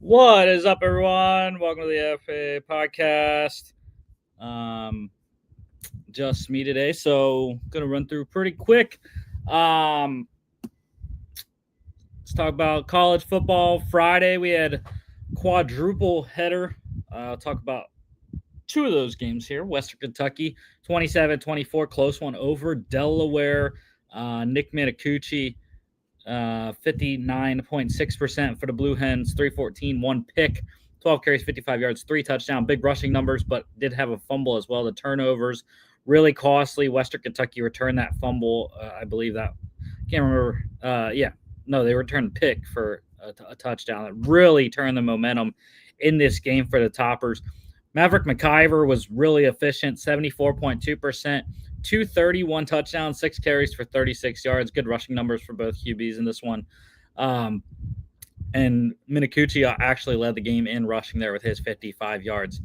What is up, everyone? Welcome to the FAA podcast. Um, just me today, so gonna run through pretty quick. Let's talk about college football. Friday we had quadruple header. I'll talk about two of those games here. Western Kentucky, 27-24, close one over Delaware. Nick Minicucci, 59.6% for the Blue Hens, 314, one pick, 12 carries, 55 yards, 3 touchdowns, big rushing numbers, but did have a fumble as well. The turnovers, really costly. Western Kentucky returned that fumble. I believe that, can't remember. They returned pick for a touchdown. That really turned the momentum in this game for the Toppers. Maverick McIver was really efficient, 74.2%. 231 touchdowns, 6 carries for 36 yards. Good rushing numbers for both QBs in this one. And Minicucci actually led the game in rushing there with his 55 yards.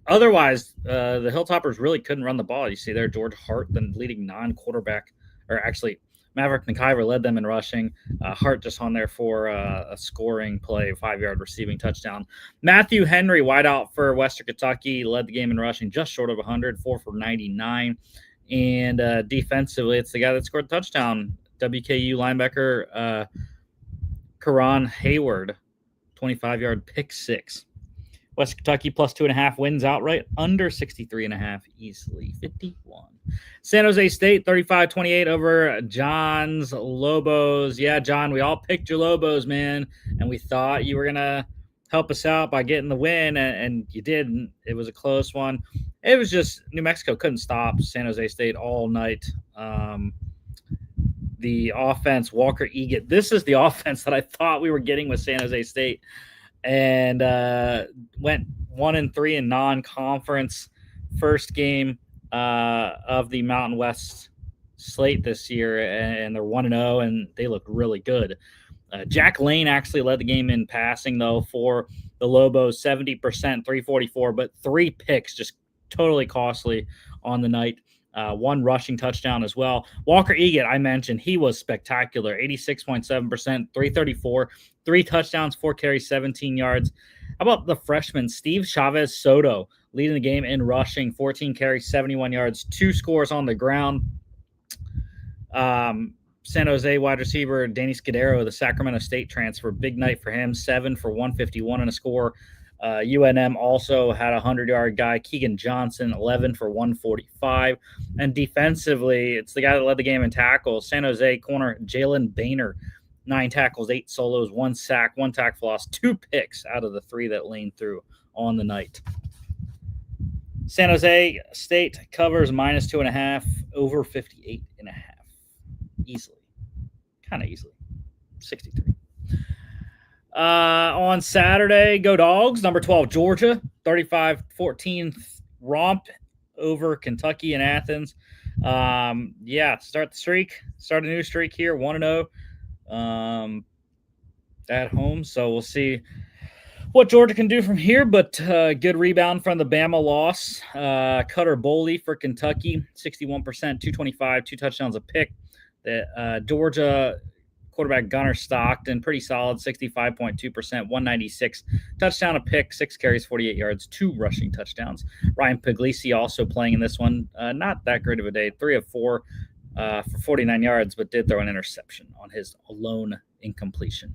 Otherwise, the Hilltoppers really couldn't run the ball. You see there, George Hart, the leading non-quarterback, or actually Maverick McIver led them in rushing. Hart just on there for a scoring play, 5-yard receiving touchdown. Matthew Henry, wideout for Western Kentucky, led the game in rushing, just short of 100, 4 for 99. And defensively, it's the guy that scored the touchdown, WKU linebacker Karan Hayward, 25-yard pick six. West Kentucky plus 2.5 wins outright, under 63.5 easily, 51. San Jose State 35-28 over John's Lobos. Yeah, John, we all picked your Lobos, man, and we thought you were going to help us out by getting the win, and you didn't. It was a close one. It was just New Mexico couldn't stop San Jose State all night. The offense, Walker Egan. This is the offense that I thought we were getting with San Jose State, and went 1-3 in non-conference. First game of the Mountain West slate this year, and they're 1-0, and they look really good. Jack Lane actually led the game in passing, though, for the Lobos, 70%, 344, but 3 picks, just totally costly on the night. 1 rushing touchdown as well. Walker Egan, I mentioned, he was spectacular, 86.7%, 334, 3 touchdowns, 4 carries, 17 yards. How about the freshman Steve Chavez Soto leading the game in rushing, 14 carries, 71 yards, 2 scores on the ground. San Jose wide receiver Danny Scudero, the Sacramento State transfer, big night for him, 7 for 151 and a score. UNM also had a 100-yard guy, Keegan Johnson, 11 for 145. And defensively, it's the guy that led the game in tackles, San Jose corner Jalen Boehner, 9 tackles, 8 solos, 1 sack, 1 tackle for loss, 2 picks out of the 3 that Lane threw on the night. San Jose State covers minus 2.5, over 58.5. Easily. Kind of easily. 63. On Saturday, go Dogs. Number 12, Georgia, 35-14 romp over Kentucky and Athens. Start the streak. Start a new streak here, 1-0 at home. So we'll see what Georgia can do from here, but good rebound from the Bama loss. Cutter Boley for Kentucky, 61%, 225, 2 touchdowns a pick. Georgia quarterback Gunnar Stockton, pretty solid, 65.2%, 196, touchdown a pick, 6 carries, 48 yards, 2 rushing touchdowns. Ryan Puglisi also playing in this one. Not that great of a day, 3 of 4 for 49 yards, but did throw an interception on his lone incompletion.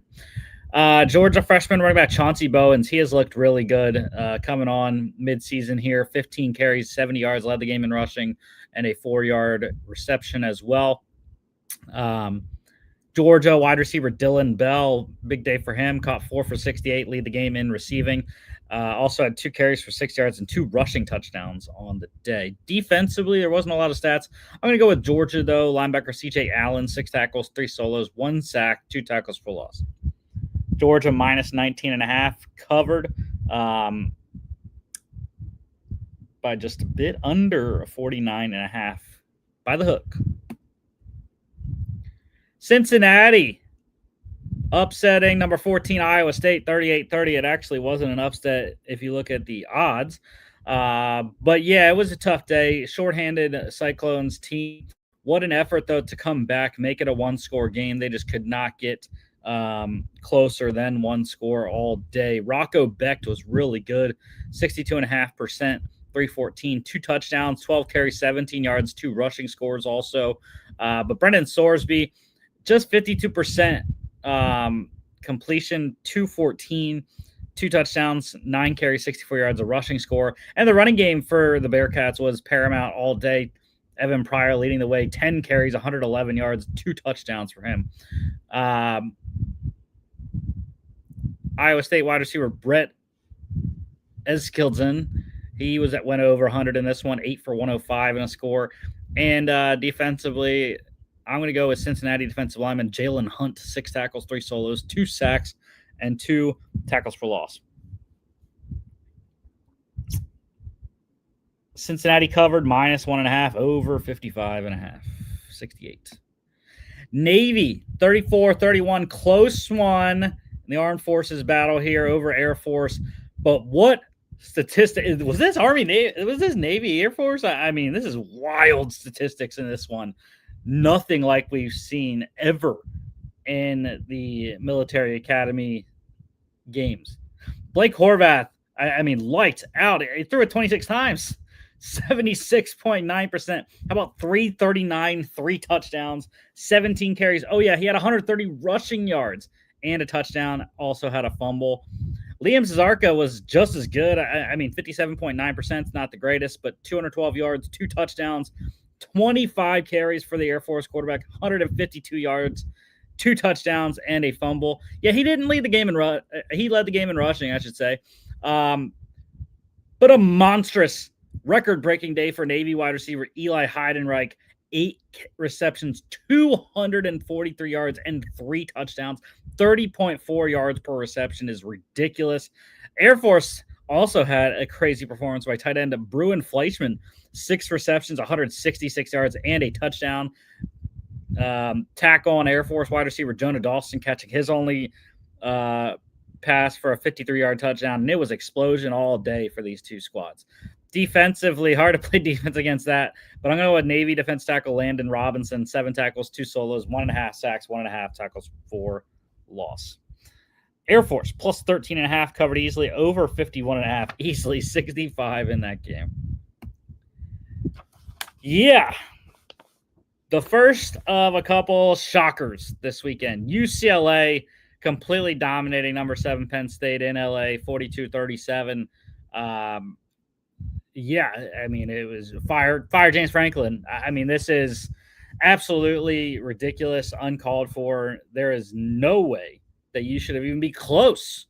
Georgia freshman running back Chauncey Bowens, he has looked really good coming on midseason here. 15 carries, 70 yards, led the game in rushing, and a 4-yard reception as well. Georgia wide receiver Dylan Bell, big day for him, caught 4 for 68, lead the game in receiving. Also had 2 carries for 6 yards and 2 rushing touchdowns on the day. Defensively, there wasn't a lot of stats. I'm going to go with Georgia, though. Linebacker C.J. Allen, 6 tackles, 3 solos, 1 sack, 2 tackles for loss. Georgia minus 19.5, covered by just a bit under 49.5 by the hook. Cincinnati upsetting number 14 Iowa State 38-30. It actually wasn't an upset if you look at the odds. But yeah, it was a tough day. Shorthanded Cyclones team. What an effort, though, to come back, make it a 1-score game. They just could not get closer than one score all day. Rocco Becht was really good, 62.5%, 314, 2 touchdowns, 12 carries, 17 yards, 2 rushing scores also. But Brendan Sorsby, just 52% completion, 214, 2 touchdowns, 9 carries, 64 yards, a rushing score. And the running game for the Bearcats was paramount all day. Evan Pryor leading the way, 10 carries, 111 yards, 2 touchdowns for him. Iowa State wide receiver Brett Eskildsen, went over 100 in this one, 8 for 105 in a score. And defensively, I'm going to go with Cincinnati defensive lineman Jalen Hunt, 6 tackles, 3 solos, 2 sacks, and 2 tackles for loss. Cincinnati covered -1.5, over 55.5, 68. Navy, 34-31, close one in the Armed Forces battle here over Air Force. But what statistic was this? Army, Navy? Was this Navy, Air Force? I mean, this is wild statistics in this one. Nothing like we've seen ever in the military academy games. Blake Horvath, I mean, lights out. He threw it 26 times. 76.9%. How about 339, 3 touchdowns, 17 carries? Oh, yeah, he had 130 rushing yards and a touchdown. Also had a fumble. Liam Zazarka was just as good. I mean, 57.9% is not the greatest, but 212 yards, 2 touchdowns, 25 carries for the Air Force quarterback, 152 yards, 2 touchdowns, and a fumble. Yeah, he didn't lead the game in he led the game in rushing, I should say. But a monstrous record-breaking day for Navy wide receiver Eli Heidenreich. 8 receptions, 243 yards, and 3 touchdowns. 30.4 yards per reception is ridiculous. Air Force also had a crazy performance by tight end Bruin Fleischman. 6 receptions, 166 yards, and a touchdown. Tackle on Air Force wide receiver Jonah Dawson catching his only pass for a 53-yard touchdown, and it was explosion all day for these two squads. Defensively, hard to play defense against that, but I'm going to go with Navy defense tackle Landon Robinson, 7 tackles, 2 solos, 1.5 sacks, 1.5 tackles for loss. Air Force plus 13.5 covered easily, over 51.5 easily, 65 in that game. Yeah. The first of a couple shockers this weekend. UCLA completely dominating number 7 Penn State in LA, 42-37. Yeah, I mean, it was fire James Franklin. I mean, this is absolutely ridiculous, uncalled for. There is no way that you should have even be close.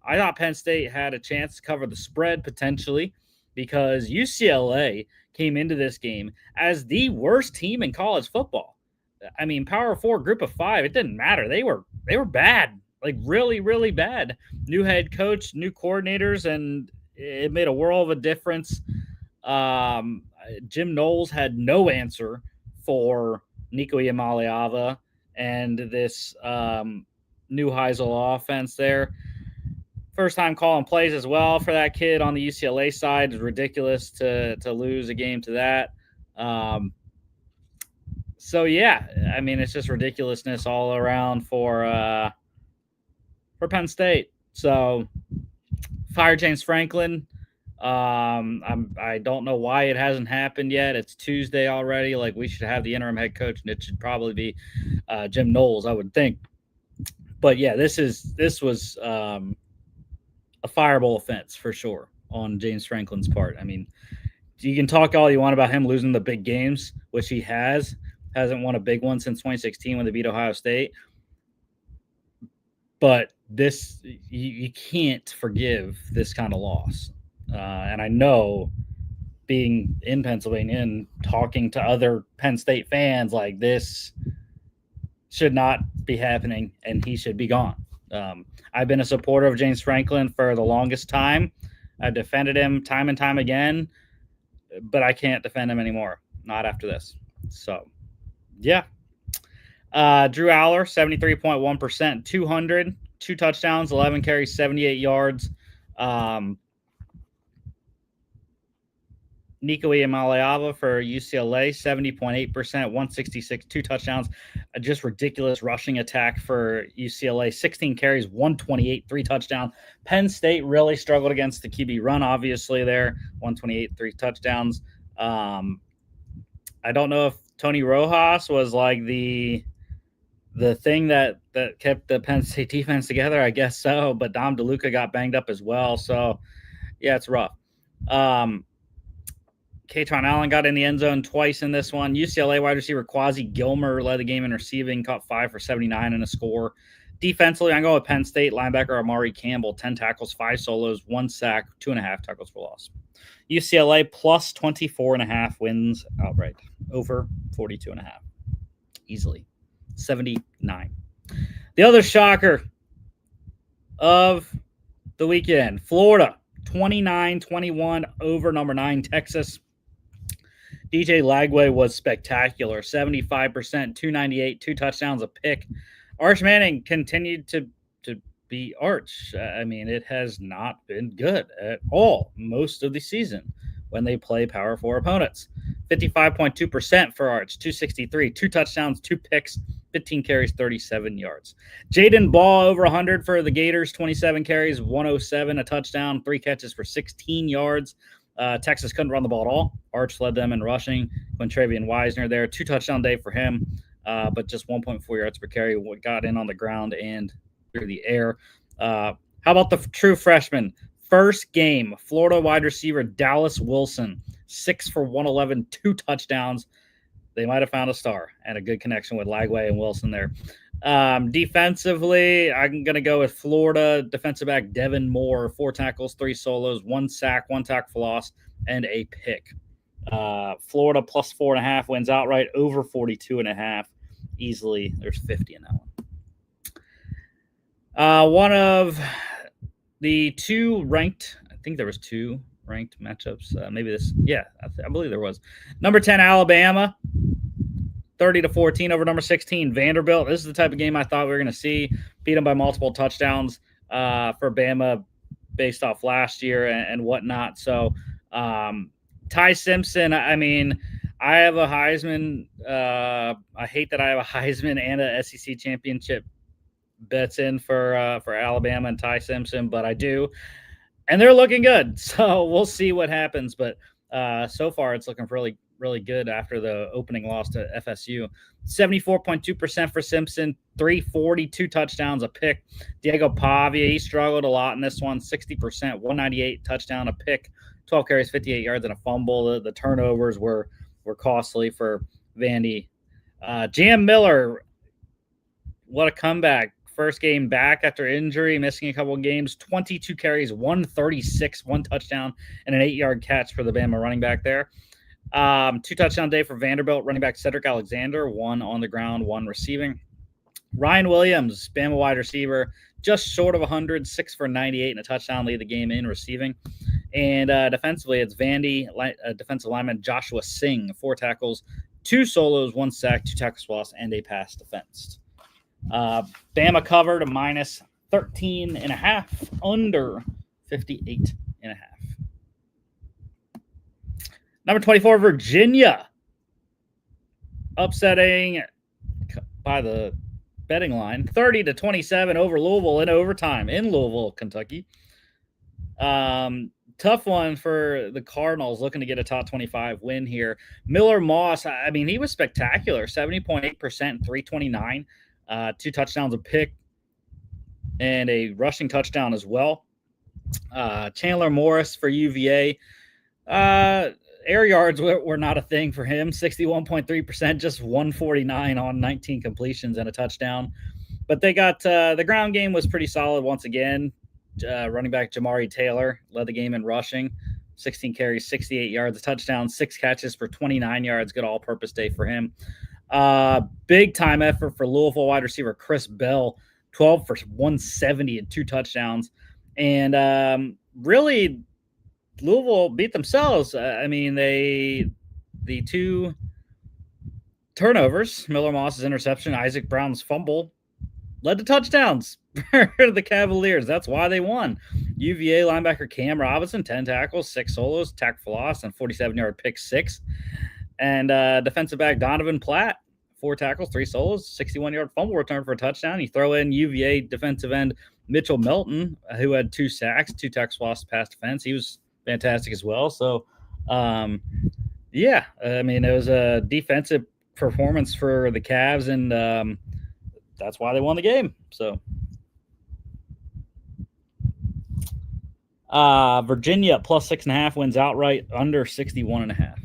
I thought Penn State had a chance to cover the spread potentially because UCLA came into this game as the worst team in college football. I mean, Power 4, Group of 5, it didn't matter. They were bad, like really, really bad. New head coach, new coordinators, and it made a world of a difference. Jim Knowles had no answer for Nico Iamaleava and this new Heisel offense there. First time calling plays as well for that kid on the UCLA side. It's ridiculous to lose a game to that. So yeah, I mean, it's just ridiculousness all around for Penn State. So fire James Franklin. I don't know why it hasn't happened yet. It's Tuesday already. Like, we should have the interim head coach, and it should probably be Jim Knowles, I would think. But yeah, this was a fireable offense for sure on James Franklin's part. I mean, you can talk all you want about him losing the big games, which he hasn't won a big one since 2016 when they beat Ohio State. But this, you can't forgive this kind of loss. And I know, being in Pennsylvania and talking to other Penn State fans, like, this should not be happening and he should be gone. I've been a supporter of James Franklin for the longest time. I've defended him time and time again, but I can't defend him anymore. Not after this. So, yeah. Drew Aller, 73.1%, 200, 2 touchdowns, 11 carries, 78 yards. Nico Iamaleava for UCLA, 70.8%, 166, 2 touchdowns. A just ridiculous rushing attack for UCLA, 16 carries, 128, 3 touchdowns. Penn State really struggled against the QB run, obviously, there, 128, 3 touchdowns. I don't know if Tony Rojas was like the thing that kept the Penn State defense together. I guess so, but Dom DeLuca got banged up as well. So, yeah, it's rough. Katron Allen got in the end zone twice in this one. UCLA wide receiver Quasi Gilmer led the game in receiving, caught 5 for 79 and a score. Defensively, I'm going with Penn State linebacker Amari Campbell, 10 tackles, 5 solos, 1 sack, 2.5 tackles for loss. UCLA plus 24.5 wins outright, over 42.5. Easily. 79. The other shocker of the weekend, Florida, 29-21 over number 9, Texas. DJ Lagway was spectacular, 75%, 298, 2 touchdowns, a pick. Arch Manning continued to be Arch. I mean, it has not been good at all most of the season when they play Power 4 opponents. 55.2% for Arch, 263, 2 touchdowns, 2 picks, 15 carries, 37 yards. Jaden Ball over 100 for the Gators, 27 carries, 107, a touchdown, 3 catches for 16 yards. Texas couldn't run the ball at all. Arch led them in rushing. Quintravian Wisner there, 2 touchdown day for him, but just 1.4 yards per carry. Got in on the ground and through the air. How about the true freshman? First game, Florida wide receiver Dallas Wilson, 6 for 111, 2 touchdowns. They might have found a star and a good connection with Lagway and Wilson there. Defensively, I'm going to go with Florida defensive back Devin Moore, 4 tackles, 3 solos, 1 sack, 1 tackle for loss, and a pick. Florida plus 4.5 wins outright, over 42.5. Easily, there's 50 in that one. One of the 2 ranked, I think there was 2 ranked matchups. I believe there was. Number 10, Alabama, 30-14 over number 16, Vanderbilt. This is the type of game I thought we were going to see. Beat them by multiple touchdowns for Bama based off last year and whatnot. So, Ty Simpson, I mean, I have a Heisman. I hate that I have a Heisman and a SEC championship bets in for Alabama and Ty Simpson, but I do. And they're looking good. So we'll see what happens. But so far, it's looking really, really good after the opening loss to FSU. 74.2% for Simpson, 340, 2 touchdowns, a pick. Diego Pavia, he struggled a lot in this one, 60%, 198, touchdown, a pick, 12 carries, 58 yards, and a fumble. The turnovers were costly for Vandy. Jam Miller, what a comeback. First game back after injury, missing a couple of games, 22 carries, 136, 1 touchdown, and an 8-yard catch for the Bama running back there. 2 touchdown day for Vanderbilt running back Cedric Alexander, 1 on the ground, 1 receiving. Ryan Williams, Bama wide receiver, just short of 100, 6 for 98 and a touchdown, lead the game in receiving. And defensively, it's Vandy defensive lineman Joshua Singh, 4 tackles, 2 solos, 1 sack, 2 tackles for loss, and a pass defensed. Bama covered a minus 13.5, under 58.5. Number 24, Virginia, upsetting by the betting line, 30-27 over Louisville in overtime in Louisville, Kentucky. Tough one for the Cardinals looking to get a top 25 win here. Miller Moss, I mean, he was spectacular, 70.8%, 329. 2 touchdowns, a pick, and a rushing touchdown as well. Chandler Morris for UVA. Air yards were not a thing for him. 61.3%, just 149 on 19 completions and a touchdown. But they got the ground game was pretty solid once again. Running back Jamari Taylor led the game in rushing. 16 carries, 68 yards, a touchdown, 6 catches for 29 yards. Good all-purpose day for him. Big time effort for Louisville wide receiver Chris Bell, 12 for 170 and 2 touchdowns. And really, Louisville beat themselves. I mean, the 2 turnovers, Miller Moss's interception, Isaac Brown's fumble, led to touchdowns for the Cavaliers. That's why they won. UVA linebacker Cam Robinson, 10 tackles, 6 solos, tackle for loss, and 47-yard pick 6. And defensive back Donovan Platt, 4 tackles, 3 solos, 61-yard fumble return for a touchdown. You throw in UVA defensive end Mitchell Melton, who had 2 sacks, 2 tackles for loss, pass defense. He was fantastic as well. So, yeah, I mean, it was a defensive performance for the Cavs, and that's why they won the game. So, Virginia plus 6.5 wins outright, under 61.5.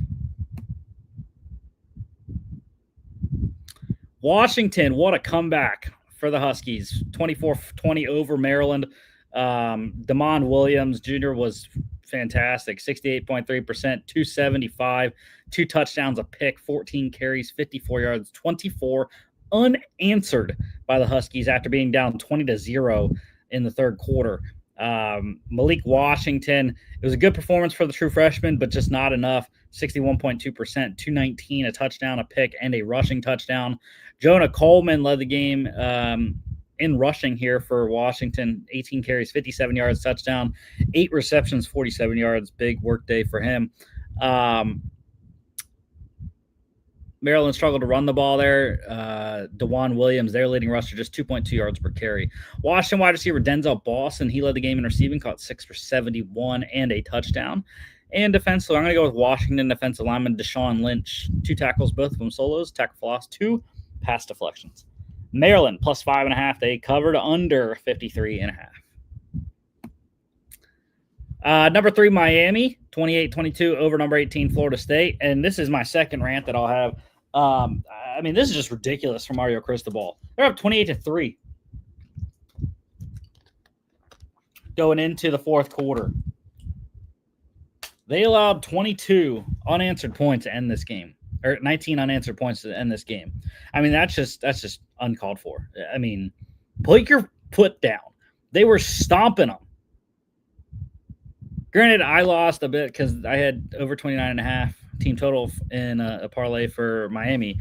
Washington, what a comeback for the Huskies. 24-20 over Maryland. Damon Williams Jr. was fantastic. 68.3%, 275, 2 touchdowns, a pick, 14 carries, 54 yards, 24 unanswered by the Huskies after being down 20-0 in the third quarter. Malik Washington, it was a good performance for the true freshman, but just not enough. 61.2%, 219, a touchdown, a pick, and a rushing touchdown. Jonah Coleman led the game in rushing here for Washington. 18 carries, 57 yards, touchdown, 8 receptions, 47 yards. Big work day for him. Maryland struggled to run the ball there. DeJuan Williams, their leading rusher, just 2.2 yards per carry. Washington wide receiver Denzel Boston, he led the game in receiving, caught 6 for 71 and a touchdown. And defensively, I'm going to go with Washington defensive lineman Deshaun Lynch. 2 tackles, both of them solos, tackle for loss, 2 pass deflections. Maryland plus 5.5. They covered under 53.5. Number 3, Miami, 28-22 over number 18, Florida State. And this is my second rant that I'll have. I mean, this is just ridiculous for Mario Cristobal. They're up 28-3 going into the fourth quarter. They allowed 22 unanswered points to end this game, or 19 unanswered points to end this game. I mean, that's just uncalled for. I mean, put your foot down. They were stomping them. Granted, I lost a bit because I had over 29.5 team total in a parlay for Miami.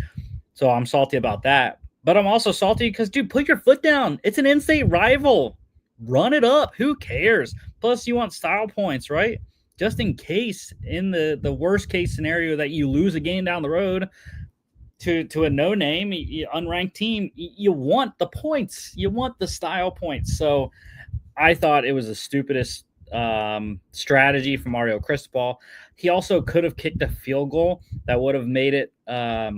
So I'm salty about that. But I'm also salty because, dude, put your foot down. It's an in-state rival. Run it up. Who cares? Plus, you want style points, right? Just in case, in the worst case scenario that you lose a game down the road to a no-name, unranked team, you want the points. You want the style points. So I thought it was the stupidest strategy for Mario Cristobal. He also could have kicked a field goal that would have made it, I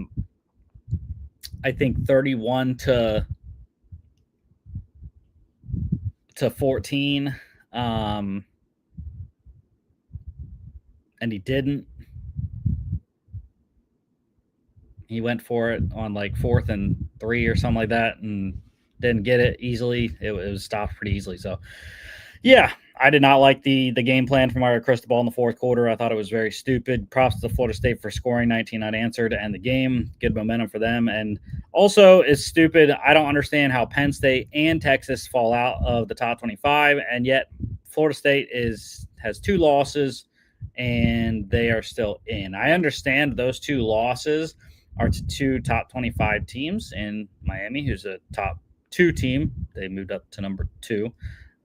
think, 31-14. And he didn't. He went for it on like 4th and 3 or something like that and didn't get it easily. It was stopped pretty easily. So, yeah, I did not like the game plan from Mario Cristobal in the fourth quarter. I thought it was very stupid. Props to Florida State for scoring 19 unanswered to end the game. Good momentum for them. And also, it's stupid. I don't understand how Penn State and Texas fall out of the top 25, and yet Florida State has 2 losses, and they are still in. I understand those 2 losses are to 2 top 25 teams in Miami, who's a top 2 team. They moved up to number 2.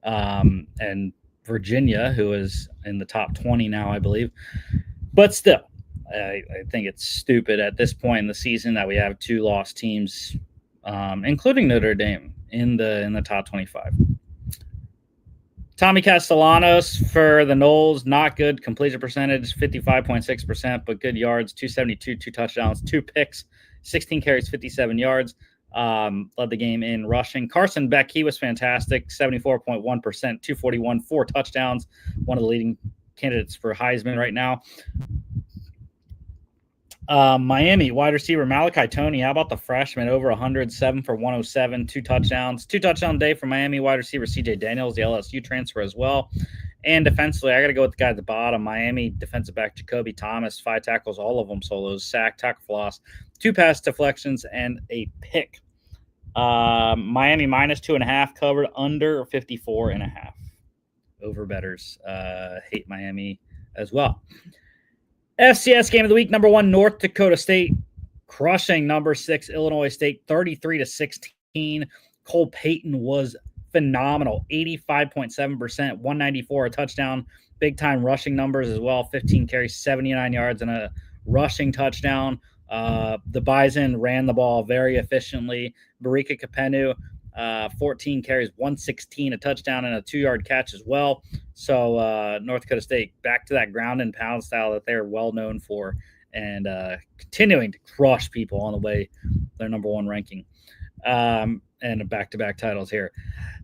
And Virginia, who is in the top 20 now, I believe. But still, I think it's stupid at this point in the season that we have 2 lost teams, including Notre Dame, in the top 25. Tommy Castellanos for the Noles, not good completion percentage, 55.6%, but good yards, 272, 2 touchdowns, 2 picks, 16 carries, 57 yards. Led the game in rushing. Carson Beck, he was fantastic, 74.1%, 241, 4 touchdowns, one of the leading candidates for Heisman right now. Miami wide receiver Malachi Toney, how about the freshman, over 107 for 107, 2 touchdowns. 2-touchdown day for Miami wide receiver CJ Daniels, the LSU transfer as well. And defensively, I got to go with the guy at the bottom, Miami defensive back Jacoby Thomas, 5 tackles, all of them solos, sack, tackle for loss, 2 pass deflections, and a pick. Miami minus 2.5, covered under 54.5. Over bettors hate Miami as well. FCS game of the week, number 1, North Dakota State crushing number 6 Illinois State, 33-16. Cole Payton was phenomenal, 85.7%, 194, a touchdown, big-time rushing numbers as well, 15 carries, 79 yards, and a rushing touchdown. The Bison ran the ball very efficiently. Barika Kapenu, 14 carries, 116, a touchdown, and a 2-yard catch as well. So North Dakota State back to that ground and pound style that they're well known for, and continuing to crush people on the way their number one ranking. And back-to-back titles here.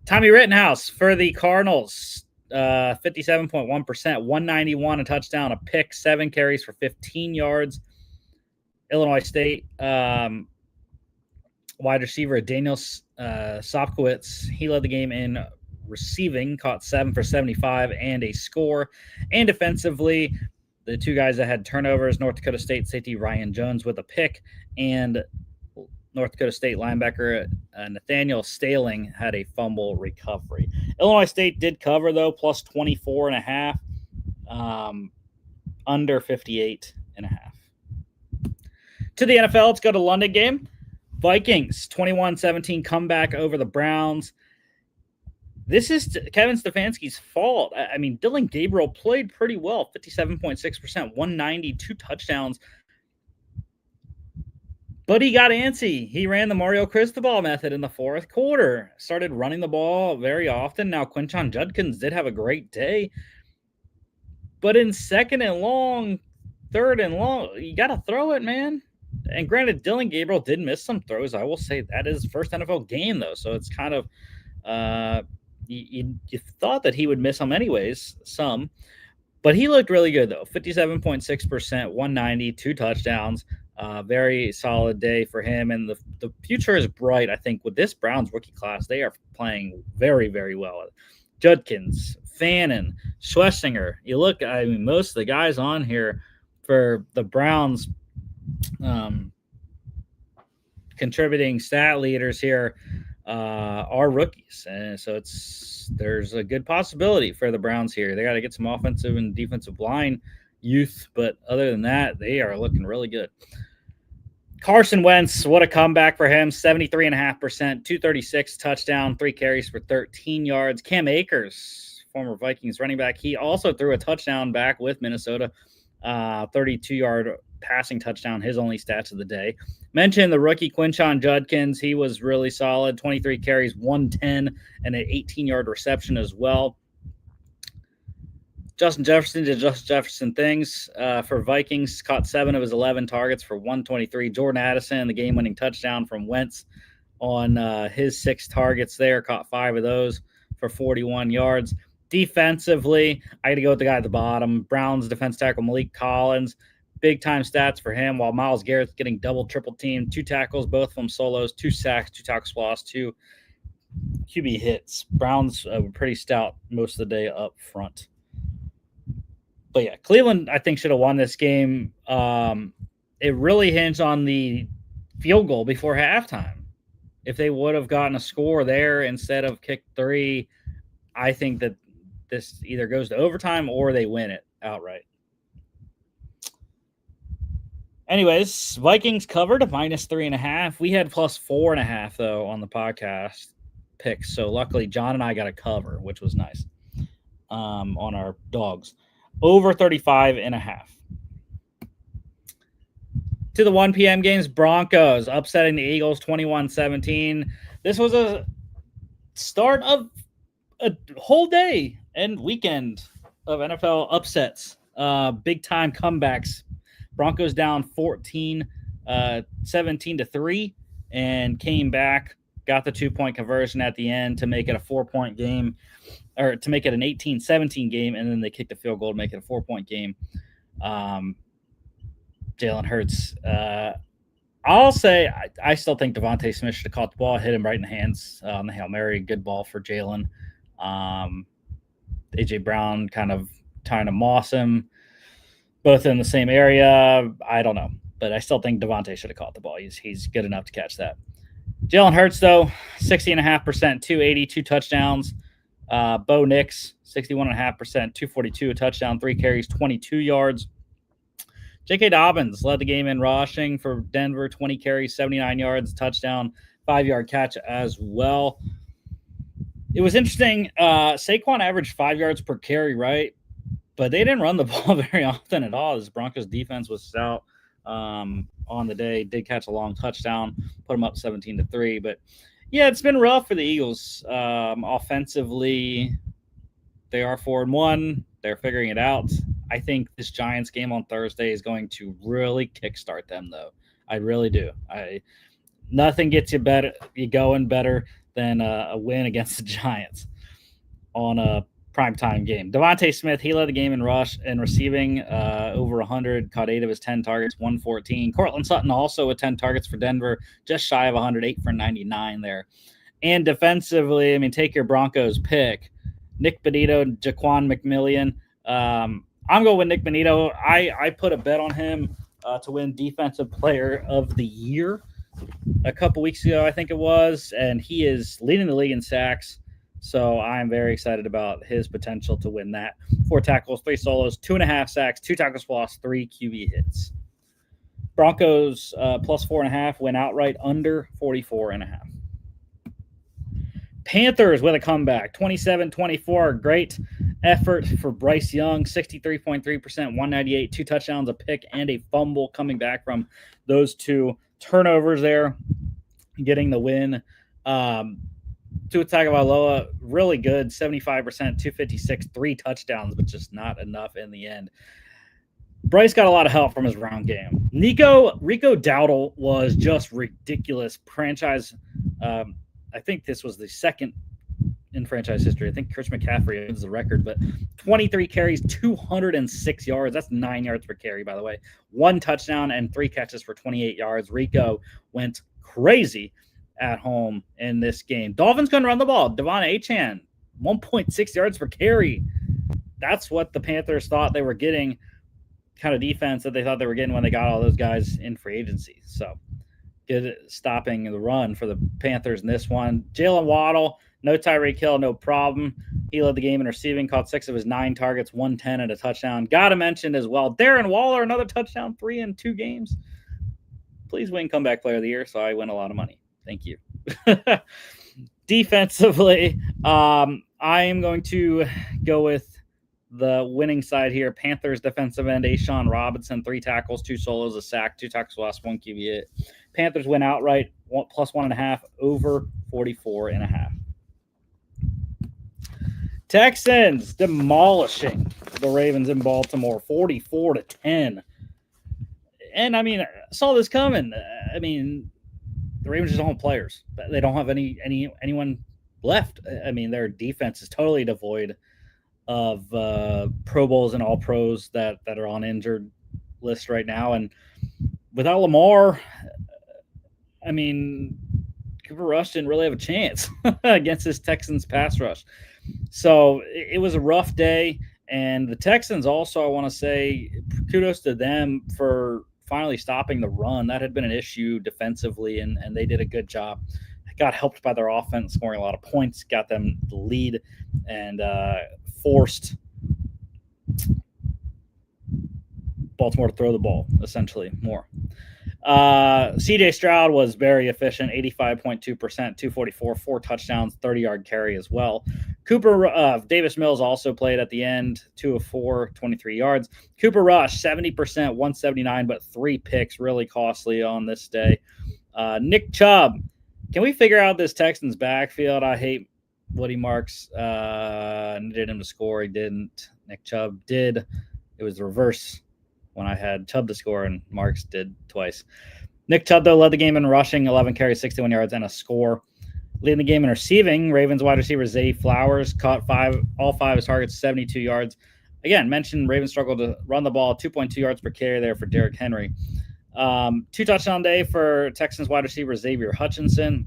Tommy Rittenhouse for the Cardinals, 57.1%, 191, a touchdown, a pick, 7 carries for 15 yards. Illinois State wide receiver Daniel Sopkowitz, he led the game in receiving, caught 7 for 75 and a score. And defensively, the two guys that had turnovers, North Dakota State safety Ryan Jones with a pick, and North Dakota State linebacker Nathaniel Staling had a fumble recovery. Illinois State did cover, though, plus 24.5, under 58.5. To the NFL, let's go to London game. Vikings, 21-17 comeback over the Browns. This is Kevin Stefanski's fault. I mean, Dylan Gabriel played pretty well, 57.6%, 190, 2 touchdowns. But he got antsy. He ran the Mario Cristobal method in the fourth quarter. Started running the ball very often. Now, Quinshon Judkins did have a great day. But in second and long, third and long, you got to throw it, man. And granted, Dylan Gabriel did miss some throws. I will say that is his first NFL game, though. So it's kind of you thought that he would miss them anyways, some. But he looked really good, though. 57.6%, 190, 2 touchdowns. Very solid day for him. And the future is bright, I think, with this Browns rookie class. They are playing very, very well. Judkins, Fannin, Schlesinger. You look, I mean, most of the guys on here for the Browns contributing stat leaders here are rookies. And so there's a good possibility for the Browns here. They got to get some offensive and defensive line youth, but other than that, they are looking really good. Carson Wentz, what a comeback for him. 73.5%, 236 touchdown, 3 carries for 13 yards. Cam Akers, former Vikings running back, he also threw a touchdown back with Minnesota, 32-yard passing touchdown, his only stats of the day. Mentioned the rookie Quinshon Judkins. He was really solid, 23 carries, 110, and an 18-yard reception as well. Justin Jefferson did Justin Jefferson things for Vikings, caught 7 of his 11 targets for 123. Jordan Addison, the game-winning touchdown from Wentz on his 6 targets there, caught 5 of those for 41 yards. Defensively, I got to go with the guy at the bottom. Browns defense tackle Malik Collins, big-time stats for him, while Myles Garrett's getting double, triple teamed, 2 tackles, both of them solos, 2 sacks, 2 tackles lost, 2 QB hits. Browns were pretty stout most of the day up front. But yeah, Cleveland, I think, should have won this game. It really hinged on the field goal before halftime. If they would have gotten a score there instead of kick 3, I think that this either goes to overtime or they win it outright. Anyways, Vikings covered -3.5. We had +4.5, though, on the podcast picks. So luckily, John and I got a cover, which was nice on our dogs. Over 35.5. To the 1 p.m. games, Broncos upsetting the Eagles 21-17. This was a start of a whole day and weekend of NFL upsets. Big-time comebacks. Broncos down 17-3 and came back, got the 2-point conversion at the end to make it a 4-point game. Or to make it an 18-17 game, and then they kicked a field goal to make it a 4-point game. Jalen Hurts. I'll say I still think Devontae Smith should have caught the ball, hit him right in the hands on the Hail Mary. Good ball for Jalen. A.J. Brown kind of trying to moss him, both in the same area. I don't know, but I still think Devontae should have caught the ball. He's good enough to catch that. Jalen Hurts, though, 60.5%, 280, 2 touchdowns. Bo Nix, 61.5%, 242, a touchdown, 3 carries, 22 yards. J.K. Dobbins led the game in rushing for Denver, 20 carries, 79 yards, a touchdown. 5-yard catch as well. It was interesting. Saquon averaged 5 yards per carry, right? But they didn't run the ball very often at all. This Broncos defense was stout on the day. Did catch a long touchdown, put them up 17-3. But yeah, it's been rough for the Eagles. Offensively, they are 4-1. They're figuring it out. I think this Giants game on Thursday is going to really kickstart them, though. I really do. Nothing gets you going better than a win against the Giants on a primetime game. Devontae Smith, he led the game in rush and receiving over 100, caught 8 of his 10 targets, 114. Cortland Sutton also with 10 targets for Denver, just shy of 108 for 99 there. And defensively, I mean, take your Broncos pick. Nick Benito, Jaquan McMillian. I'm going with Nick Benito. I put a bet on him to win Defensive Player of the Year a couple weeks ago, I think it was, and he is leading the league in sacks. So I'm very excited about his potential to win that. 4 tackles, 3 solos, 2.5 sacks, 2 tackles for loss, 3 QB hits. Broncos plus 4.5 went outright under 44.5. Panthers with a comeback, 27-24. Great effort for Bryce Young, 63.3%, 198, 2 touchdowns, a pick, and a fumble coming back from those 2 turnovers there, getting the win. Tua Tagovailoa, really good, 75%, 256, 3 touchdowns, but just not enough in the end. Bryce got a lot of help from his round game. Rico Dowdle was just ridiculous. Franchise, I think this was the second in franchise history. I think Chris McCaffrey owns the record, but 23 carries, 206 yards. That's 9 yards per carry, by the way. 1 touchdown and 3 catches for 28 yards. Rico went crazy at home in this game. Dolphins going to run the ball. Devon Achane, 1.6 yards per carry. That's what the Panthers thought they were getting, kind of defense that they thought they were getting when they got all those guys in free agency. So good stopping the run for the Panthers in this one. Jalen Waddle, no Tyreek Hill, no problem. He led the game in receiving, caught 6 of his 9 targets, 110 and a touchdown. Got to mention as well, Darren Waller, another touchdown, 3 in 2 games. Please win comeback player of the year so I win a lot of money. Thank you. Defensively, I am going to go with the winning side here. Panthers defensive end, Ashawn Robinson, 3 tackles, 2 solos, a sack, 2 tackles lost, 1 QB hit. Panthers win outright, plus 1.5, over 44.5. Texans demolishing the Ravens in Baltimore, 44-10. And I mean, I saw this coming. I mean, the Ravens just don't have players. They don't have anyone left. I mean, their defense is totally devoid of Pro Bowls and All Pros that are on injured list right now. And without Lamar, I mean, Cooper Rush didn't really have a chance against this Texans pass rush. So it was a rough day. And the Texans also, I want to say, kudos to them for finally stopping the run. That had been an issue defensively, and they did a good job. Got helped by their offense, scoring a lot of points, got them the lead, and forced Baltimore to throw the ball, essentially, more. C.J. Stroud was very efficient, 85.2%, 244, 4 touchdowns, 30-yard carry as well. Davis Mills also played at the end, 2 of 4, 23 yards. Cooper Rush, 70%, 179, but 3 picks, really costly on this day. Nick Chubb, can we figure out this Texans backfield? I hate Woody Marks. Needed him to score. He didn't. Nick Chubb did. It was the reverse when I had Chubb to score, and Marks did twice. Nick Chubb, though, led the game in rushing, 11 carries, 61 yards, and a score. Leading the game in receiving, Ravens wide receiver Zay Flowers caught all 5 of his targets, 72 yards. Again, mentioned Ravens struggled to run the ball, 2.2 yards per carry there for Derrick Henry. 2 touchdown day for Texans wide receiver Xavier Hutchinson.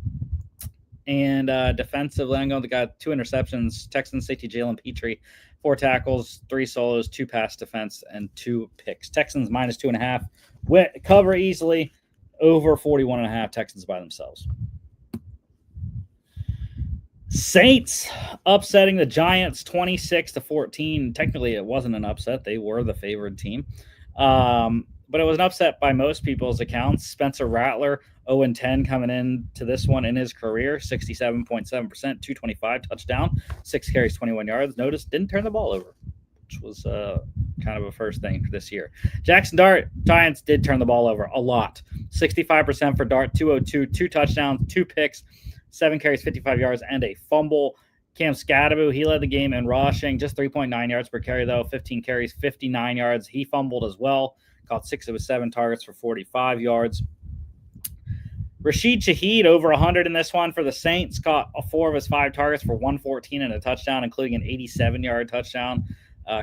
And defensively, I'm going to got 2 interceptions. Texans safety Jalen Petrie, 4 tackles, 3 solos, 2 pass defense, and 2 picks. Texans minus 2.5. Cover easily, over 41.5. Texans by themselves. Saints upsetting the Giants 26-14. Technically, it wasn't an upset. They were the favored team. But but it was an upset by most people's accounts. Spencer Rattler, 0-10 coming into this one in his career, 67.7%, 225 touchdown, 6 carries, 21 yards. Notice didn't turn the ball over, which was kind of a first thing for this year. Jackson Dart, Giants did turn the ball over a lot. 65% for Dart, 202, 2 touchdowns, 2 picks, 7 carries, 55 yards, and a fumble. Cam Scadaboo, he led the game in rushing, just 3.9 yards per carry, though, 15 carries, 59 yards. He fumbled as well, caught 6 of his 7 targets for 45 yards. Rashid Shaheed, over 100 in this one for the Saints, caught 4 of his 5 targets for 114 and a touchdown, including an 87-yard touchdown.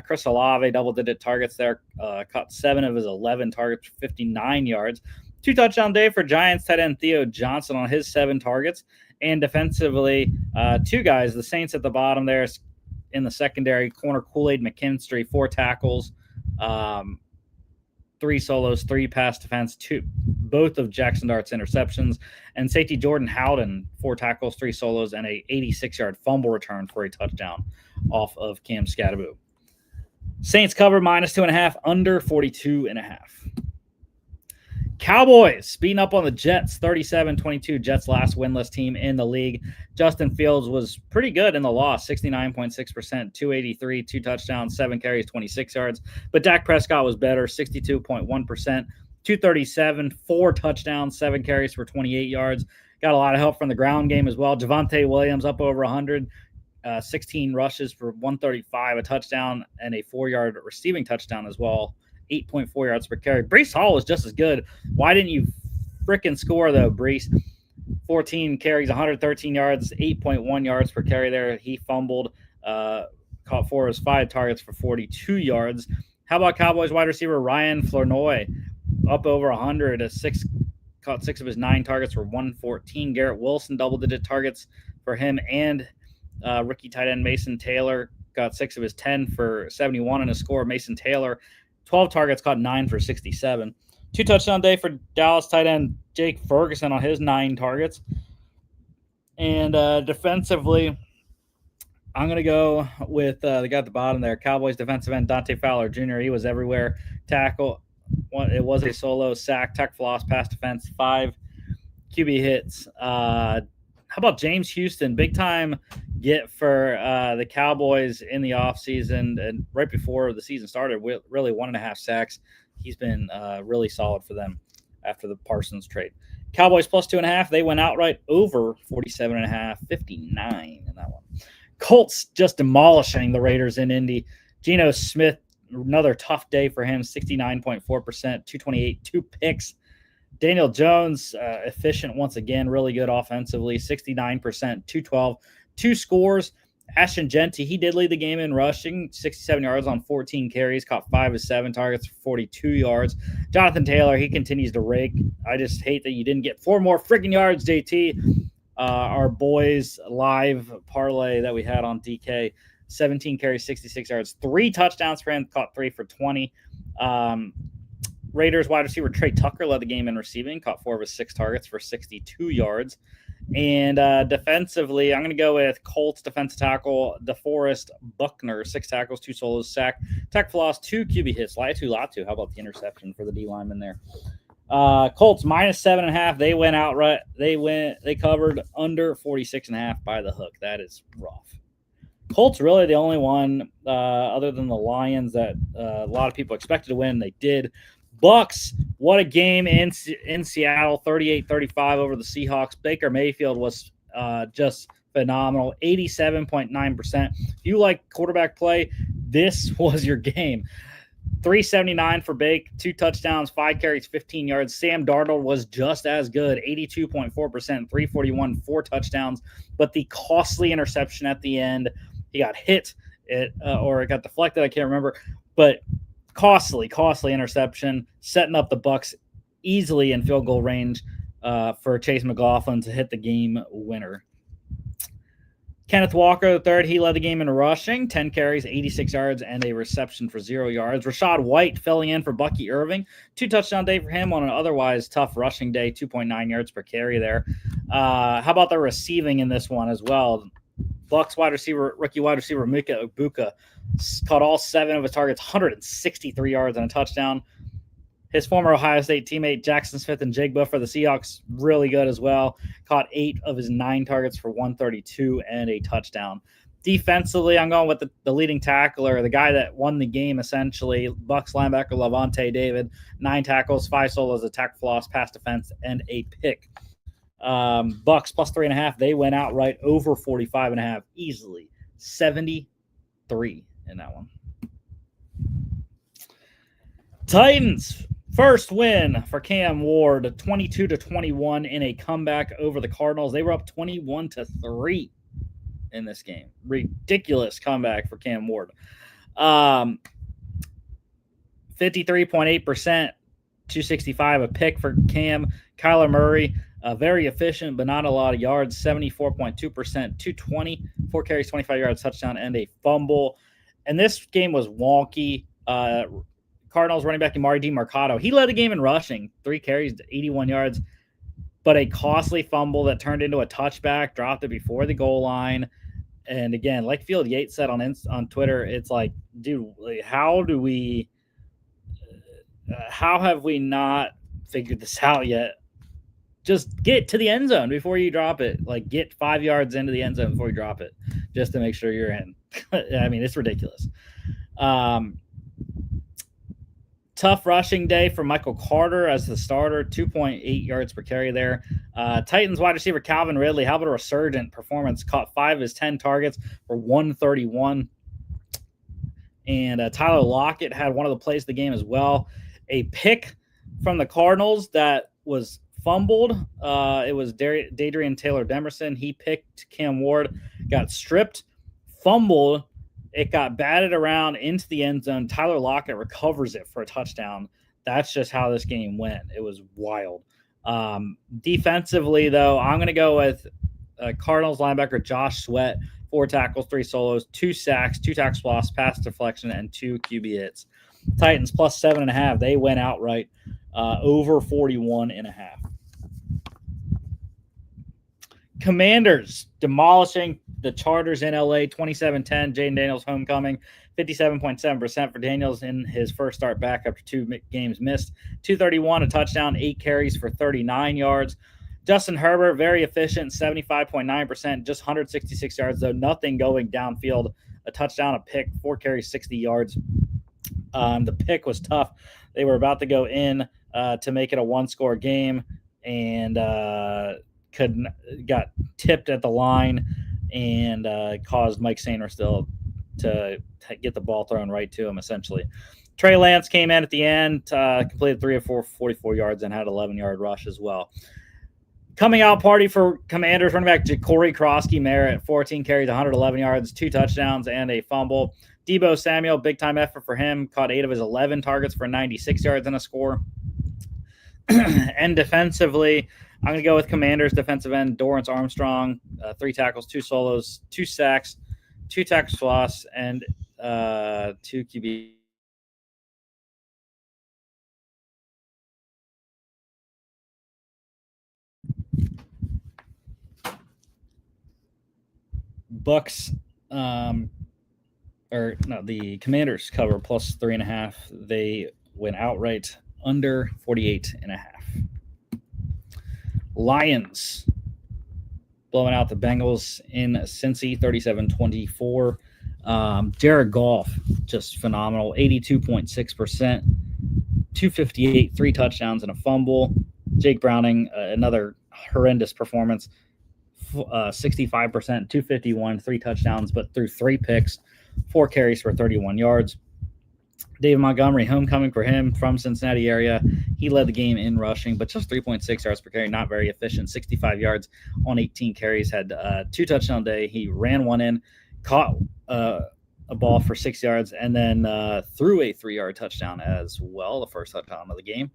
Chris Olave, double-digit targets there, caught 7 of his 11 targets for 59 yards. 2 touchdown day for Giants tight end Theo Johnson on his 7 targets. And defensively, 2 guys, the Saints at the bottom there in the secondary, corner Kool-Aid McKinstry, 4 tackles, 3 solos, 3 pass defense, 2, both of Jackson Dart's interceptions, and safety Jordan Howden, 4 tackles, 3 solos, and a 86-yard fumble return for a touchdown off of Cam Scadaboo. Saints cover -2.5, under 42.5. Cowboys beating up on the Jets, 37-22. Jets last winless team in the league. Justin Fields was pretty good in the loss, 69.6%, 283, 2 touchdowns, 7 carries, 26 yards. But Dak Prescott was better, 62.1%, 237, 4 touchdowns, 7 carries for 28 yards. Got a lot of help from the ground game as well. Javonte Williams up over 100, 16 rushes for 135, a touchdown, and a 4-yard receiving touchdown as well. 8.4 yards per carry. Breece Hall was just as good. Why didn't you freaking score, though, Breece? 14 carries, 113 yards, 8.1 yards per carry there. He fumbled, caught 4 of his 5 targets for 42 yards. How about Cowboys wide receiver Ryan Flournoy? Up over 100, caught 6 of his 9 targets for 114. Garrett Wilson, double-digit targets for him, and rookie tight end Mason Taylor got 6 of his 10 for 71 and a score. Mason Taylor, 12 targets, caught 9 for 67. 2 touchdown day for Dallas tight end Jake Ferguson on his 9 targets. And defensively, I'm going to go with the guy at the bottom there, Cowboys defensive end Dante Fowler Jr. He was everywhere. Tackle, it was a solo, sack, tech floss, pass defense, 5 QB hits. How about James Houston? Big time get for the Cowboys in the offseason and right before the season started, really 1.5 sacks. He's been really solid for them after the Parsons trade. Cowboys +2.5. They went outright over 47.5, 59 in that one. Colts just demolishing the Raiders in Indy. Geno Smith, another tough day for him, 69.4%, 228, 2 picks. Daniel Jones, efficient once again, really good offensively, 69%, 212, 2 scores. Ashton Genty, he did lead the game in rushing, 67 yards on 14 carries, caught 5 of 7 targets for 42 yards. Jonathan Taylor, he continues to rake. I just hate that you didn't get 4 more freaking yards, JT. Our boys live parlay that we had on DK, 17 carries, 66 yards, 3 touchdowns for him, caught 3 for 20. Raiders wide receiver Trey Tucker led the game in receiving, caught 4 of his 6 targets for 62 yards. And defensively, I'm going to go with Colts defensive tackle DeForest Buckner, 6 tackles, 2 solos, sack, tech floss, 2 QB hits. Latu. How about the interception for the D lineman there? Colts -7.5. They went outright. They covered under 46.5 by the hook. That is rough. Colts really the only one other than the Lions that a lot of people expected to win. They did. Bucks, what a game in Seattle, 38-35 over the Seahawks. Baker Mayfield was just phenomenal, 87.9%. If you like quarterback play, this was your game. 379 for Bake, 2 touchdowns, 5 carries, 15 yards. Sam Darnold was just as good, 82.4%, 341, 4 touchdowns. But the costly interception at the end, he got hit or it got deflected, I can't remember. But costly interception, setting up the Bucks easily in field goal range for Chase McLaughlin to hit the game winner. Kenneth Walker III, he led the game in rushing, 10 carries, 86 yards, and a reception for 0 yards. Rashad White filling in for Bucky Irving, 2 touchdown day for him on an otherwise tough rushing day, 2.9 yards per carry there. How about the receiving in this one as well? Bucks rookie wide receiver Mika Ibuka caught all 7 of his targets, 163 yards and a touchdown. His former Ohio State teammate Jackson Smith and Jigba for the Seahawks, really good as well. Caught 8 of his 9 targets for 132 and a touchdown. Defensively, I'm going with the leading tackler, the guy that won the game essentially, Bucs linebacker Lavonte David. 9 tackles, 5 solos, a tackle for loss, pass defense, and a pick. Bucs plus 3.5. They went outright over 45.5 easily. 73 in that one. Titans first win for Cam Ward, 22-21 in a comeback over the Cardinals. They were up 21-3 in this game. Ridiculous comeback for Cam Ward. 53.8%, 265, a pick for Cam. Kyler Murray, very efficient, but not a lot of yards, 74.2%, 220, 4 carries, 25 yards, touchdown, and a fumble. And this game was wonky. Cardinals running back Amari DiMercato, he led the game in rushing, 3 carries, 81 yards, but a costly fumble that turned into a touchback, dropped it before the goal line. And again, like Field Yates said on Twitter, it's like, dude, how have we not figured this out yet? Just get to the end zone before you drop it. Like, get 5 yards into the end zone before you drop it, just to make sure you're in. I mean, it's ridiculous. Tough rushing day for Michael Carter as the starter, 2.8 yards per carry there. Titans wide receiver Calvin Ridley, how about a resurgent performance? Caught 5 of his 10 targets for 131. And Tyler Lockett had one of the plays of the game as well. A pick from the Cardinals that was fumbled. It was Dadrian Taylor Demerson. He picked Cam Ward, got stripped, fumbled. It got batted around into the end zone. Tyler Lockett recovers it for a touchdown. That's just how this game went. It was wild. Defensively, though, I'm going to go with Cardinals linebacker Josh Sweat, 4 tackles, 3 solos, 2 sacks, 2 tackles lost, pass deflection, and 2 QB hits. Titans plus 7.5. They went outright over 41.5. Commanders demolishing the Chargers in LA, 27-10. Jaden Daniels homecoming, 57.7% for Daniels in his first start back after 2 games missed. 231, a touchdown, 8 carries for 39 yards. Justin Herbert, very efficient, 75.9%, just 166 yards, though nothing going downfield. A touchdown, a pick, 4 carries, 60 yards. The pick was tough. They were about to go in to make it a 1-score game, and got tipped at the line and caused Mike Sainristil to get the ball thrown right to him, essentially. Trey Lance came in at the end, completed 3 of 4, 44 yards, and had an 11-yard rush as well. Coming out party for Commanders, running back Corey Krosky-Merritt, 14 carries, 111 yards, 2 touchdowns, and a fumble. Deebo Samuel, big-time effort for him, caught 8 of his 11 targets for 96 yards and a score. And defensively, I'm going to go with Commanders defensive end Dorrance Armstrong, 3 tackles, 2 solos, 2 sacks, 2 tackles for loss, and 2 QB. Bucks, the Commanders cover plus 3.5. They went outright under 48.5. Lions blowing out the Bengals in Cincy, 37-24. Jared Goff, just phenomenal, 82.6%, 258, 3 touchdowns and a fumble. Jake Browning, another horrendous performance, 65%, 251, 3 touchdowns, but threw 3 picks, 4 carries for 31 yards. David Montgomery, homecoming for him from Cincinnati area. He led the game in rushing, but just 3.6 yards per carry, not very efficient. 65 yards on 18 carries, had 2 touchdown day. He ran one in, caught a ball for 6 yards, and then threw a 3-yard touchdown as well, the first touchdown of the game.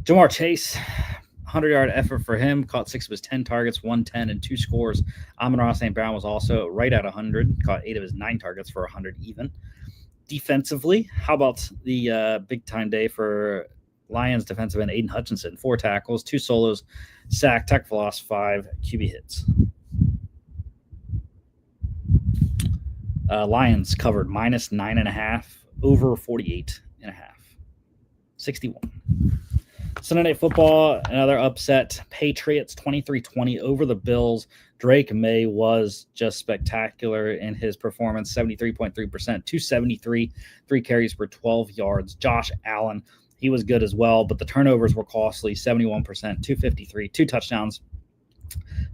Jamar Chase, 100-yard effort for him, caught 6 of his 10 targets, 110 and 2 scores. Amon-Ra St. Brown was also right at 100, caught 8 of his 9 targets for 100 even. Defensively, how about the big-time day for Lions defensive end Aiden Hutchinson? 4 tackles, 2 solos, sack, tackle for loss, 5 QB hits. Lions covered minus 9.5, over 48.5. 61. Sunday Night Football, another upset. Patriots 23-20 over the Bills. Drake May was just spectacular in his performance, 73.3%, 273, 3 carries for 12 yards. Josh Allen, he was good as well, but the turnovers were costly, 71%, 253, 2 touchdowns,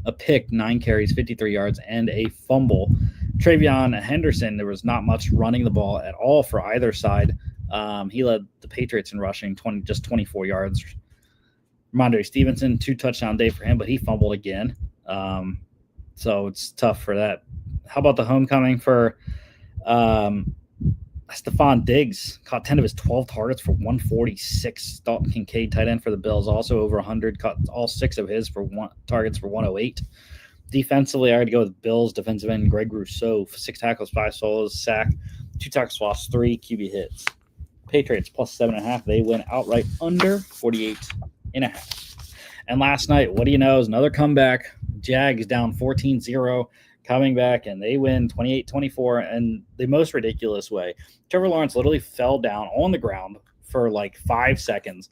a pick, 9 carries, 53 yards, and a fumble. Travion Henderson, there was not much running the ball at all for either side. He led the Patriots in rushing, just 24 yards. Ramondre Stevenson, 2 touchdown day for him, but he fumbled again. So it's tough for that. How about the homecoming for Stephon Diggs? Caught 10 of his 12 targets for 146. Dalton Kincaid, tight end for the Bills, also over 100. Caught all 6 of his for targets for 108. Defensively, I already go with Bills defensive end Greg Rousseau, 6 tackles, 5 solos, sack, 2 tackles, lost, 3 QB hits. Patriots plus 7.5. They went outright under 48.5. And last night, what do you know, is another comeback. Jags down 14-0, coming back, and they win 28-24 in the most ridiculous way. Trevor Lawrence literally fell down on the ground for like 5 seconds,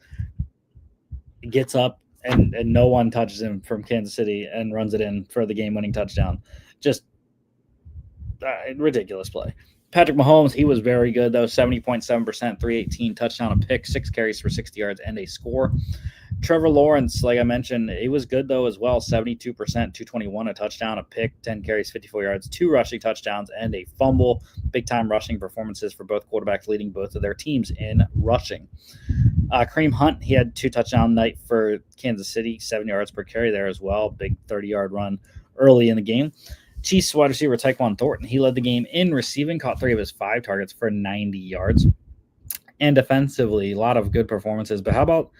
gets up, and no one touches him from Kansas City and runs it in for the game-winning touchdown. Just ridiculous play. Patrick Mahomes, he was very good, though, 70.7%, 318, touchdown, a pick, 6 carries for 60 yards, and a score. Trevor Lawrence, like I mentioned, he was good, though, as well, 72%, 221, a touchdown, a pick, 10 carries, 54 yards, 2 rushing touchdowns, and a fumble. Big-time rushing performances for both quarterbacks, leading both of their teams in rushing. Kareem Hunt, he had 2 touchdown night for Kansas City, 7 yards per carry there as well, big 30-yard run early in the game. Chiefs wide receiver Tyquan Thornton, he led the game in receiving, caught 3 of his 5 targets for 90 yards. And defensively, a lot of good performances. But how about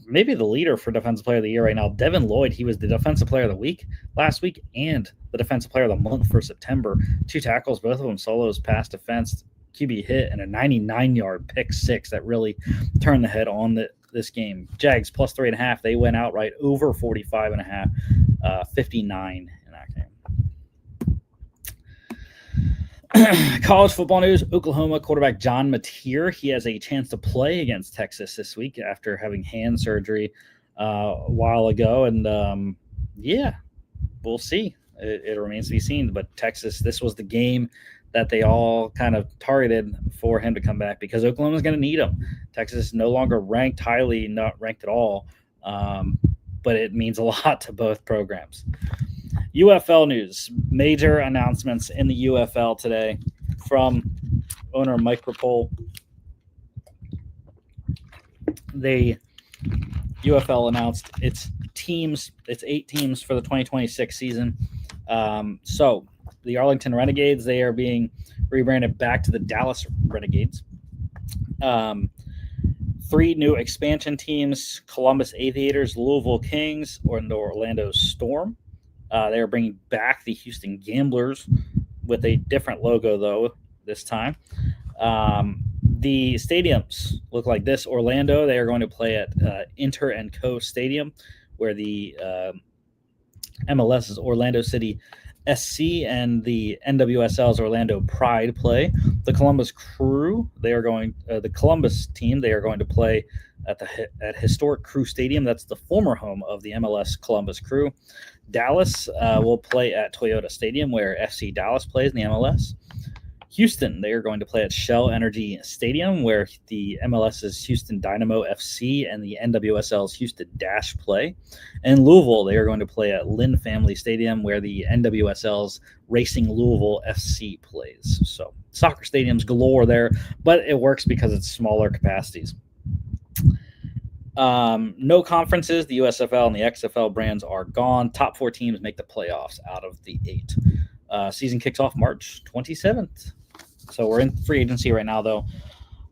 maybe the leader for Defensive Player of the Year right now, Devin Lloyd? He was the Defensive Player of the Week last week and the Defensive Player of the Month for September. 2 tackles, both of them solos, pass defense, QB hit, and a 99-yard pick 6 that really turned the head on this game. Jags plus 3.5. They went outright over 45.5, 59 in that game. College football news, Oklahoma quarterback John Mateer, he has a chance to play against Texas this week after having hand surgery a while ago. And, we'll see. It remains to be seen. But Texas, this was the game that they all kind of targeted for him to come back because Oklahoma's going to need him. Texas is no longer ranked highly, not ranked at all, but it means a lot to both programs. UFL news, major announcements in the UFL today from owner Mike Rapole. The UFL announced its 8 teams for the 2026 season. So the Arlington Renegades, they are being rebranded back to the Dallas Renegades. 3 new expansion teams, Columbus Aviators, Louisville Kings, and Orlando Storm. They are bringing back the Houston Gamblers with a different logo, though, this time. The stadiums look like this. Orlando, they are going to play at Inter & Co. Stadium, where the MLS is Orlando City SC, and the NWSL's Orlando Pride play. The Columbus Crew, the Columbus team, they are going to play at Historic Crew Stadium. That's the former home of the MLS Columbus Crew. Dallas will play at Toyota Stadium, where FC Dallas plays in the MLS. Houston, they are going to play at Shell Energy Stadium, where the MLS's Houston Dynamo FC and the NWSL's Houston Dash play. And Louisville, they are going to play at Lynn Family Stadium, where the NWSL's Racing Louisville FC plays. So soccer stadiums galore there, but it works because it's smaller capacities. No conferences. The USFL and the XFL brands are gone. Top 4 teams make the playoffs out of the 8. Season kicks off March 27th. So we're in free agency right now, though.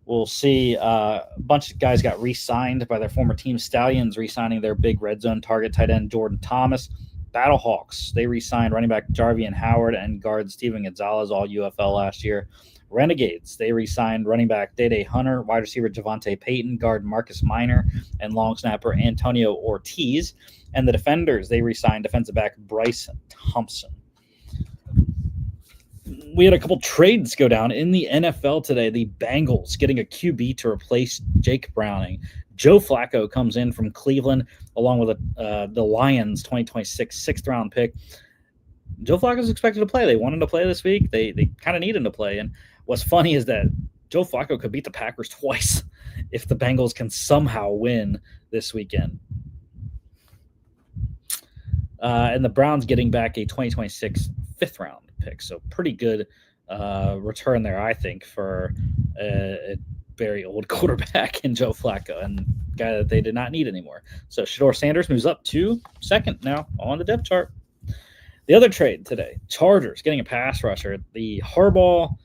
We'll see a bunch of guys got re-signed by their former team. Stallions re-signing their big red zone target tight end Jordan Thomas. Battlehawks, they re-signed running back Jarvian Howard and guard Steven Gonzalez, all UFL last year. Renegades, they re-signed running back Day Hunter, wide receiver Javante Payton, guard Marcus Minor, and long snapper Antonio Ortiz. And the Defenders, they re-signed defensive back Bryce Thompson. We had a couple trades go down in the NFL today. The Bengals getting a QB to replace Jake Browning. Joe Flacco comes in from Cleveland along with the Lions 2026 sixth-round pick. Joe Flacco is expected to play. They want him to play this week. They kind of need him to play. And what's funny is that Joe Flacco could beat the Packers twice if the Bengals can somehow win this weekend. And the Browns getting back a 2026 fifth-round pick. So pretty good return there, I think, for a very old quarterback in Joe Flacco and a guy that they did not need anymore. So Shedeur Sanders moves up to second now on the depth chart. The other trade today, Chargers getting a pass rusher. The all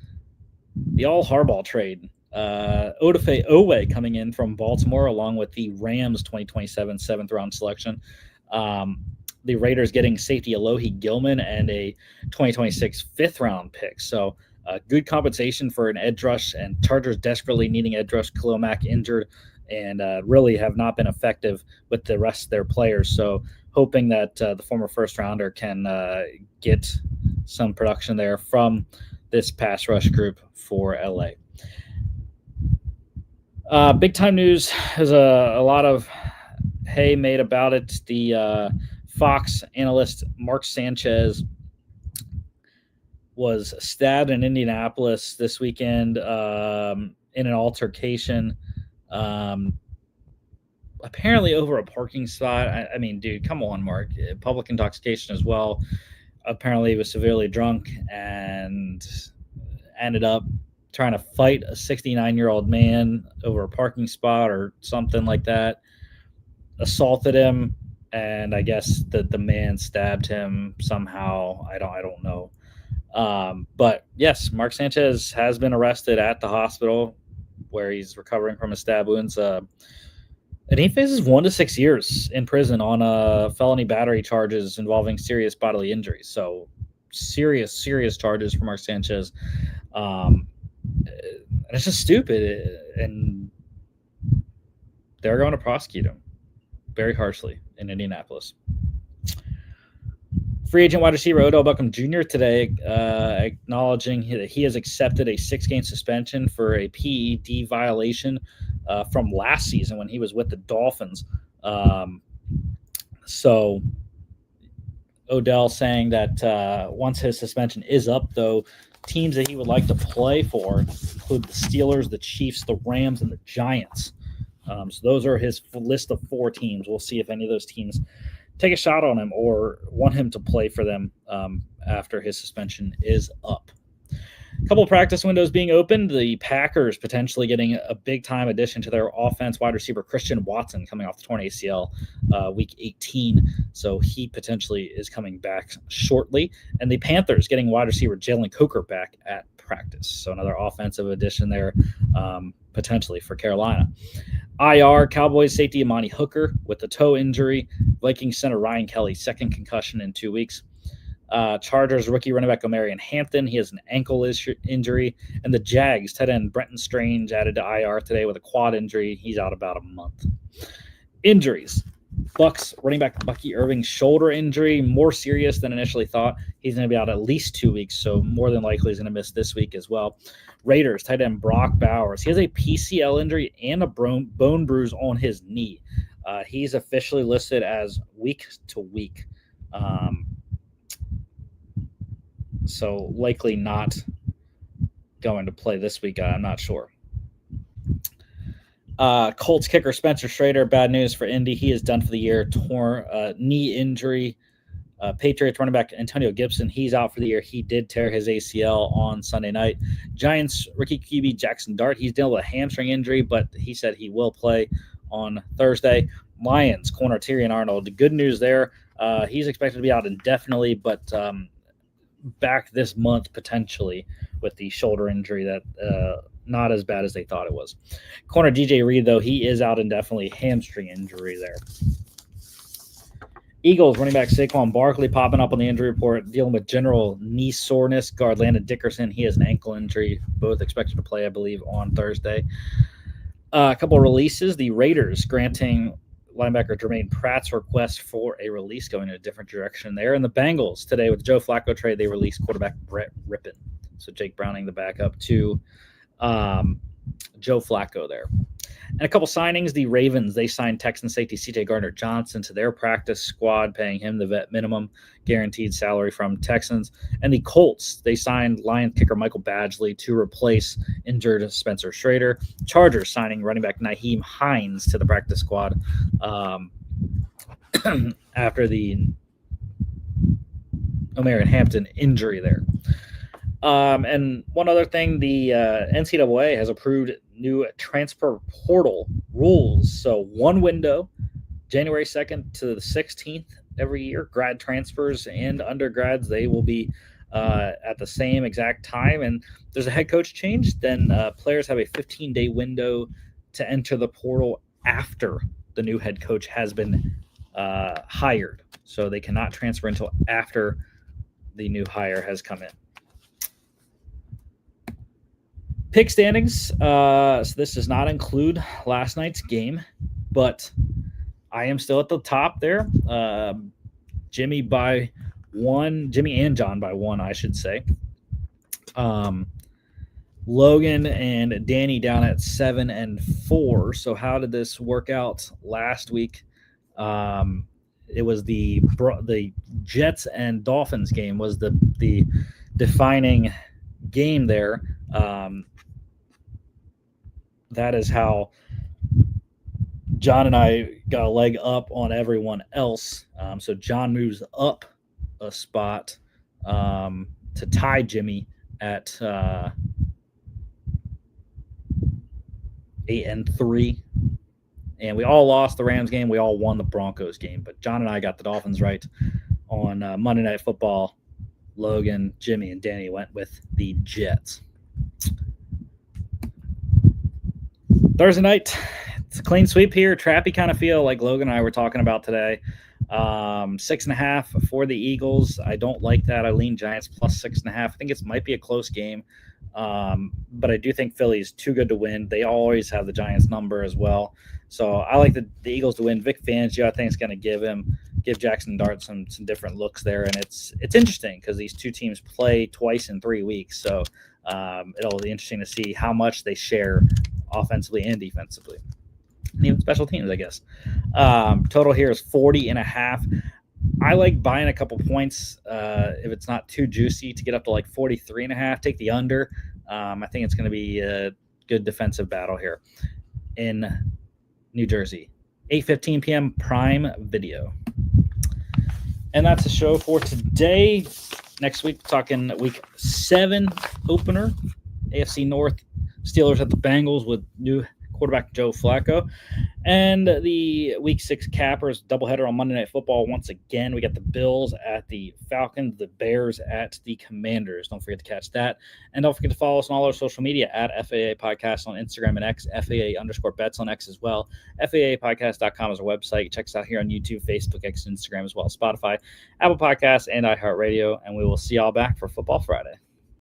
Harbaugh trade. Odafe Owe coming in from Baltimore along with the Rams 2027 seventh-round selection. The Raiders getting safety Alohi Gilman and a 2026 fifth-round pick. So good compensation for an edge rush, and Chargers desperately needing edge rush. Khalil Mack injured and really have not been effective with the rest of their players. So hoping that the former first-rounder can get some production there from this pass rush group for LA. Big-time news. There's a lot of hay made about it. The Fox analyst Mark Sanchez was stabbed in Indianapolis this weekend in an altercation, apparently over a parking spot. I mean, dude, come on, Mark. Public intoxication as well. Apparently he was severely drunk and ended up trying to fight a 69-year-old man over a parking spot or something like that, assaulted him, and I guess that the man stabbed him somehow. I don't know. But yes, Mark Sanchez has been arrested at the hospital where he's recovering from his stab wounds. And he faces 1 to 6 years in prison on felony battery charges involving serious bodily injury. So serious charges for Mark Sanchez. And it's just stupid. And they're going to prosecute him very harshly in Indianapolis. Free agent wide receiver Odell Beckham Jr. today acknowledging that he has accepted a 6-game suspension for a PED violation from last season when he was with the Dolphins. So Odell saying that once his suspension is up, though, teams that he would like to play for include the Steelers, the Chiefs, the Rams, and the Giants. So those are his list of 4 teams. We'll see if any of those teams take a shot on him or want him to play for them after his suspension is up. A couple of practice windows being opened. The Packers potentially getting a big-time addition to their offense. Wide receiver Christian Watson coming off the torn ACL week 18. So he potentially is coming back shortly. And the Panthers getting wide receiver Jalen Coker back at practice. So another offensive addition there potentially for Carolina. IR, Cowboys safety Amani Hooker with the toe injury. Vikings center Ryan Kelly, second concussion in 2 weeks. Chargers rookie running back Omarion Hampton. He has an ankle injury. And the Jags tight end Brenton Strange added to IR today with a quad injury. He's out about a month. Injuries. Bucks running back Bucky Irving shoulder injury, more serious than initially thought. He's going to be out at least 2 weeks, so more than likely he's going to miss this week as well. Raiders tight end Brock Bowers. He has a PCL injury and a bone bruise on his knee. He's officially listed as week to week. So likely not going to play this week. I'm not sure. Colts kicker Spencer Schrader, bad news for Indy. He is done for the year. Torn knee injury. Patriots running back Antonio Gibson, he's out for the year. He did tear his ACL on Sunday night. Giants rookie QB Jackson Dart, he's dealing with a hamstring injury, but he said he will play on Thursday. Lions corner Tyrion Arnold. The good news there, he's expected to be out indefinitely, but back this month potentially with the shoulder injury that not as bad as they thought it was. Corner DJ Reed, though, he is out indefinitely, hamstring injury there. Eagles running back Saquon Barkley popping up on the injury report, dealing with general knee soreness. Guard Landon Dickerson, he has an ankle injury. Both expected to play, I believe, on Thursday. A couple of releases. The Raiders granting linebacker Jermaine Pratt's request for a release going in a different direction there. And the Bengals today with the Joe Flacco trade, they released quarterback Brett Rippon. So Jake Browning, the backup to Joe Flacco there. And a couple signings, the Ravens, they signed Texan safety C.J. Gardner-Johnson to their practice squad, paying him the vet minimum guaranteed salary from Texans. And the Colts, they signed Lions kicker Michael Badgley to replace injured Spencer Schrader. Chargers signing running back Nyheim Hines to the practice squad after the Omarion Hampton injury there. And one other thing, the NCAA has approved new transfer portal rules. So one window, January 2nd to the 16th every year, grad transfers and undergrads, they will be at the same exact time. And there's a head coach change, then players have a 15-day window to enter the portal after the new head coach has been hired. So they cannot transfer until after the new hire has come in. Pick standings. So this does not include last night's game, but I am still at the top there. Jimmy by one. Jimmy and John by one, I should say. Logan and Danny down at 7 and 4. So how did this work out last week? It was the Jets and Dolphins game was the defining game there. That is how John and I got a leg up on everyone else. So John moves up a spot to tie Jimmy at 8 and 3. And we all lost the Rams game. We all won the Broncos game. But John and I got the Dolphins right on Monday Night Football. Logan, Jimmy, and Danny went with the Jets. Thursday night, it's a clean sweep here. Trappy kind of feel like Logan and I were talking about today. 6.5 for the Eagles. I don't like that. I lean Giants plus 6.5. I think it might be a close game. But I do think Philly is too good to win. They always have the Giants number as well. So I like the Eagles to win. Vic Fangio, I think, is going to give Jackson Dart some different looks there. And it's interesting because these two teams play twice in 3 weeks. So it'll be interesting to see how much they share offensively and defensively. And even special teams, I guess. Total here is 40.5. I like buying a couple points if it's not too juicy to get up to like 43.5. Take the under. I think it's going to be a good defensive battle here in New Jersey. 8:15 p.m. Prime Video. And that's the show for today. Next week, we're talking week 7 opener. AFC North, Steelers at the Bengals with new quarterback Joe Flacco. And the week 6 cappers doubleheader on Monday Night Football. Once again, we got the Bills at the Falcons, the Bears at the Commanders. Don't forget to catch that. And don't forget to follow us on all our social media at FAA Podcast on Instagram and X, FAA_bets on X as well. FAApodcast.com is our website. Check us out here on YouTube, Facebook, X, and Instagram as well. Spotify, Apple Podcasts, and iHeartRadio. And we will see y'all back for Football Friday.